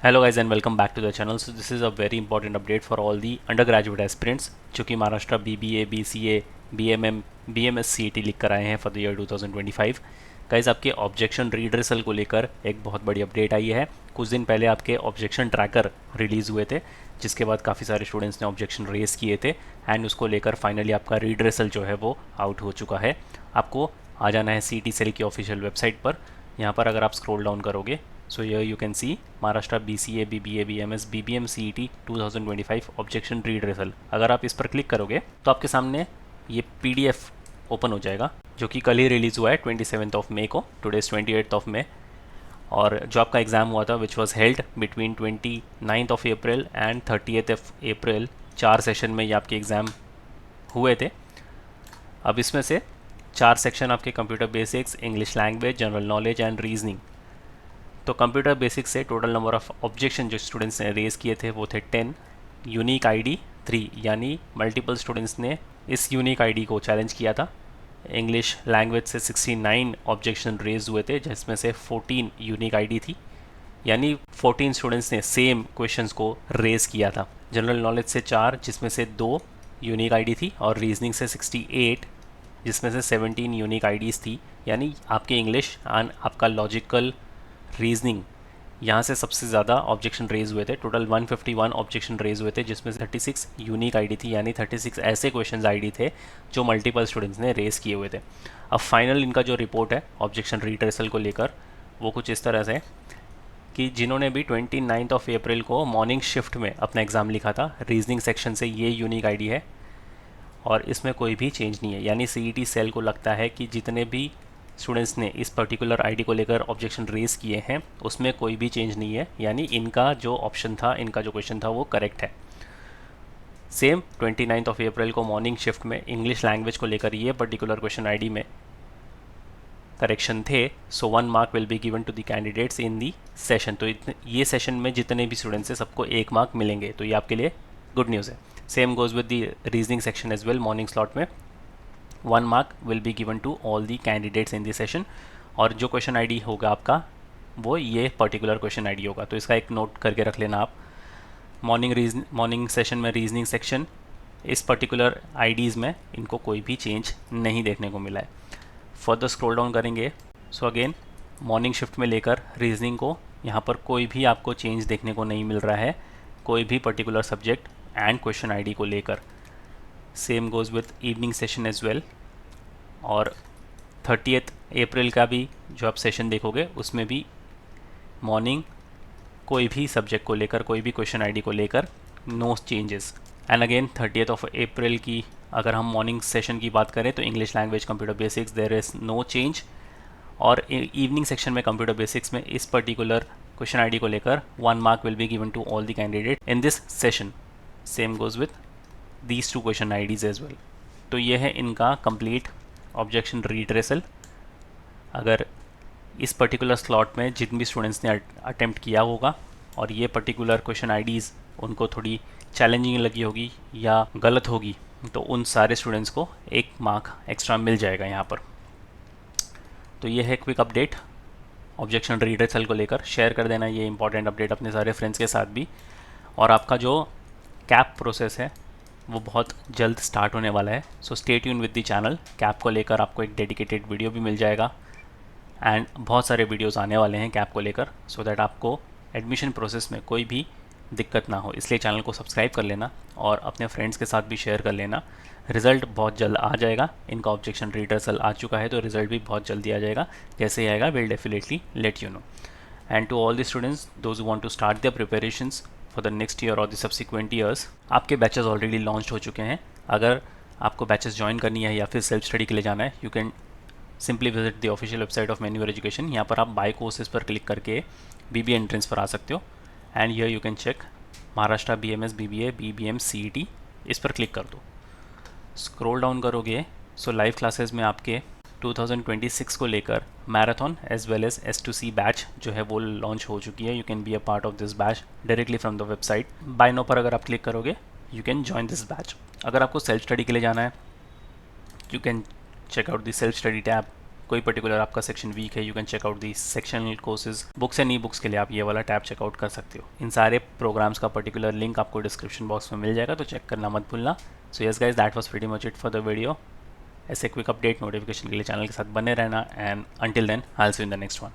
Hello guys and welcome back to the channel. So this is a very important update for all the undergraduate aspirants जो कि Maharashtra BBA, BCA, BMM, BMS CET लिख कर आए हैं for the year 2025। Guys आपके objection redressal को लेकर एक बहुत बड़ी अपडेट आई है। कुछ दिन पहले आपके ऑब्जेक्शन ट्रैकर रिलीज़ हुए थे, जिसके बाद काफ़ी सारे स्टूडेंट्स ने ऑब्जेक्शन रेस किए थे एंड उसको लेकर फाइनली आपका रीड्रेसल जो है वो आउट हो चुका है। आपको आ जाना है CET सेल की ऑफिशियल वेबसाइट पर। यहाँ पर अगर आप स्क्रॉल डाउन करोगे so here you can see Maharashtra BCA, BBA, BMS, BBM CET 2025 objection redressal. अगर आप इस पर क्लिक करोगे तो आपके सामने ये PDF ओपन हो जाएगा, जो कि कल ही रिलीज़ हुआ है 27th ऑफ मई को। टुडे 28th ऑफ मई। और जो आपका एग्ज़ाम हुआ था which was held between 29th of April and 30th of April, 4 session में ये आपके एग्ज़ाम हुए थे। अब इसमें से 4 सेक्शन आपके computer basics, English language, general knowledge and reasoning. तो कंप्यूटर बेसिक्स से टोटल नंबर ऑफ ऑब्जेक्शन जो स्टूडेंट्स ने रेज़ किए थे वो थे 10, यूनिक आईडी 3, यानी मल्टीपल स्टूडेंट्स ने इस यूनिक आईडी को चैलेंज किया था। इंग्लिश लैंग्वेज से 69 ऑब्जेक्शन रेज हुए थे, जिसमें से 14 यूनिक आईडी थी, यानी 14 स्टूडेंट्स ने सेम क्वेश्चंस को रेज किया था। जनरल नॉलेज से 4, जिसमें से 2 यूनिक आईडी थी, और रीजनिंग से 68, जिसमें से 17 यूनिक आईडीज़ थी। यानी आपके इंग्लिश एंड आपका लॉजिकल रीजनिंग, यहाँ से सबसे ज़्यादा ऑब्जेक्शन रेज हुए थे। टोटल 151 ऑब्जेक्शन रेज हुए थे, जिसमें से 36 यूनिक आईडी थी, यानी 36 ऐसे क्वेश्चंस आईडी थे जो मल्टीपल स्टूडेंट्स ने रेज किए हुए थे। अब फाइनल इनका जो रिपोर्ट है ऑब्जेक्शन रीड्रेसल को लेकर, वो कुछ इस तरह से कि जिन्होंने भी 29th ऑफ अप्रैल को मॉर्निंग शिफ्ट में अपना एग्ज़ाम लिखा था, रीजनिंग सेक्शन से ये यूनिक आईडी है और इसमें कोई भी चेंज नहीं है। यानी CET सेल को लगता है कि जितने भी स्टूडेंट्स ने इस पर्टिकुलर आईडी को लेकर ऑब्जेक्शन रेज किए हैं उसमें कोई भी चेंज नहीं है, यानी इनका जो ऑप्शन था, इनका जो क्वेश्चन था वो करेक्ट है। सेम 29th ऑफ अप्रैल को मॉर्निंग शिफ्ट में इंग्लिश लैंग्वेज को लेकर ये पर्टिकुलर क्वेश्चन आईडी में करेक्शन थे, so 1 mark will be given to the candidates in the session. तो ये सेशन में जितने भी स्टूडेंट्स हैं सबको 1 मार्क मिलेंगे, तो ये आपके लिए गुड न्यूज़ है। Same goes with the reasoning section as well. Morning slot में 1 mark will be given to all the candidates in the session, और जो क्वेश्चन आईडी होगा आपका वो ये पर्टिकुलर क्वेश्चन आईडी होगा। तो इसका एक नोट करके रख लेना आप। मॉर्निंग सेशन में रीजनिंग सेक्शन, इस पर्टिकुलर आईडीज़ में इनको कोई भी चेंज नहीं देखने को मिला है। फर्दर स्क्रॉल डाउन करेंगे, सो अगेन मॉर्निंग शिफ्ट में लेकर रीजनिंग को यहाँ पर कोई भी आपको चेंज देखने को नहीं मिल रहा है, कोई भी particular subject and question ID को लेकर। Same goes with evening session as well. और 30th अप्रैल का भी जो आप सेशन देखोगे उसमें भी मॉर्निंग कोई भी सब्जेक्ट को लेकर, कोई भी क्वेश्चन आईडी को लेकर no changes. And again 30th of April की अगर हम मॉर्निंग सेशन की बात करें तो English language, computer basics, there is no change. और इवनिंग सेक्शन में कंप्यूटर बेसिक्स में इस पर्टिकुलर क्वेश्चन आईडी को लेकर 1 mark will be given to all the candidate in this session. Same goes with these 2 question IDs as well. तो ये है इनका कंप्लीट ऑब्जेक्शन रीड्रेसल। अगर इस पर्टिकुलर स्लॉट में जिन भी स्टूडेंट्स ने अटेम्प्ट किया होगा और ये पर्टिकुलर क्वेश्चन आईडीज़ उनको थोड़ी चैलेंजिंग लगी होगी या गलत होगी, तो उन सारे स्टूडेंट्स को 1 मार्क एक्स्ट्रा मिल जाएगा यहाँ पर। तो ये है क्विक अपडेट ऑब्जेक्शन रीड्रेसल को लेकर। शेयर कर देना ये इंपॉर्टेंट अपडेट अपने सारे फ्रेंड्स के साथ भी। और आपका जो कैप प्रोसेस है वो बहुत जल्द स्टार्ट होने वाला है, so stay tune with the channel. Cap को लेकर आपको एक डेडिकेटेड वीडियो भी मिल जाएगा एंड बहुत सारे वीडियोस आने वाले हैं कैप को लेकर, सो दैट आपको एडमिशन प्रोसेस में कोई भी दिक्कत ना हो। इसलिए चैनल को सब्सक्राइब कर लेना और अपने फ्रेंड्स के साथ भी शेयर कर लेना। रिज़ल्ट बहुत जल्द आ जाएगा। इनका ऑब्जेक्शन रीड्रेसल आ चुका है, तो रिज़ल्ट भी बहुत जल्दी आ जाएगा। जैसे ही आएगा will definitely let you know. And to all the students those who want to start their preparations for the next year और द सब्सिक्वेंट ईयर्स, आपके बैचेस ऑलरेडी लॉन्च हो चुके हैं। अगर आपको बैचेस ज्वाइन करनी है या फिर सेल्फ स्टडी के लिए जाना है, you can simply visit the official website of मैन्यूअर एजुकेशन। यहाँ पर आप बाय कोर्सेज पर क्लिक करके BBA एंट्रेंस पर आ सकते हो and here you can check Maharashtra BMS, BBA, BBM, CET। इस पर क्लिक कर दो। स्क्रॉल डाउन करोगे, सो लाइव क्लासेस में आपके 2026 को लेकर marathon as well as S2C batch जो है वो लॉन्च हो चुकी है। You can be a part of this batch directly from the website. Buy now पर अगर आप क्लिक करोगे you can join this batch. अगर आपको सेल्फ स्टडी के लिए जाना है, you can check out the self study tab कोई पर्टिकुलर आपका सेक्शन वीक है, you can check out the sectional courses. Books and e books के लिए आप ये वाला टैब चेकआउट कर सकते हो। इन सारे प्रोग्राम्स का पर्टिकुलर लिंक आपको डिस्क्रिप्शन बॉक्स में मिल जाएगा, तो चेक करना मत भूलना। So yes guys, that was pretty much it for the video. ऐसे क्विक अपडेट नोटिफिकेशन के लिए चैनल के साथ बने रहना, and until then I will see you in the next one.